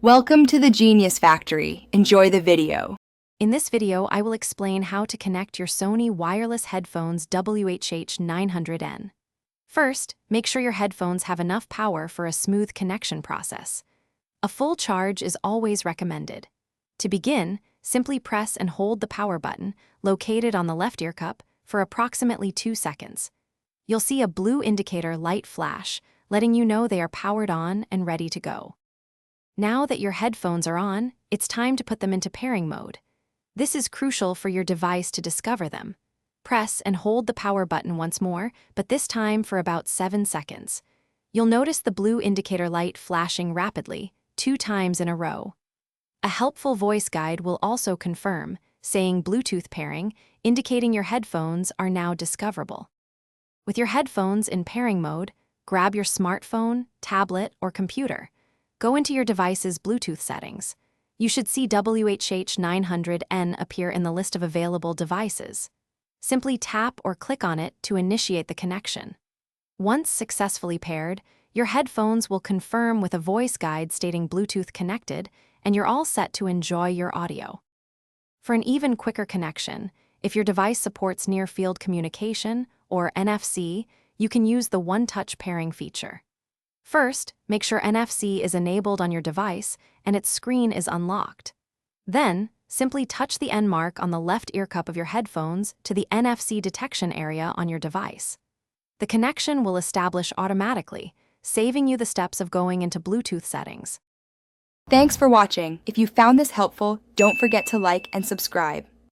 Welcome to the Genius Factory. Enjoy the video. In this video, I will explain how to connect your Sony wireless headphones WH-H900N. First, make sure your headphones have enough power for a smooth connection process. A full charge is always recommended. To begin, simply press and hold the power button, located on the left ear cup, for approximately 2 seconds. You'll see a blue indicator light flash, letting you know they are powered on and ready to go. Now that your headphones are on, it's time to put them into pairing mode. This is crucial for your device to discover them. Press and hold the power button once more, but this time for about 7 seconds. You'll notice the blue indicator light flashing rapidly, 2 times in a row. A helpful voice guide will also confirm, saying Bluetooth pairing, indicating your headphones are now discoverable. With your headphones in pairing mode, grab your smartphone, tablet, or computer. Go into your device's Bluetooth settings. You should see WH-H900N appear in the list of available devices. Simply tap or click on it to initiate the connection. Once successfully paired, your headphones will confirm with a voice guide stating Bluetooth connected, and you're all set to enjoy your audio. For an even quicker connection, if your device supports near-field communication, or NFC, you can use the one-touch pairing feature. First, make sure NFC is enabled on your device and its screen is unlocked. Then, simply touch the N mark on the left ear cup of your headphones to the NFC detection area on your device. The connection will establish automatically, saving you the steps of going into Bluetooth settings. Thanks for watching. If you found this helpful, don't forget to like and subscribe.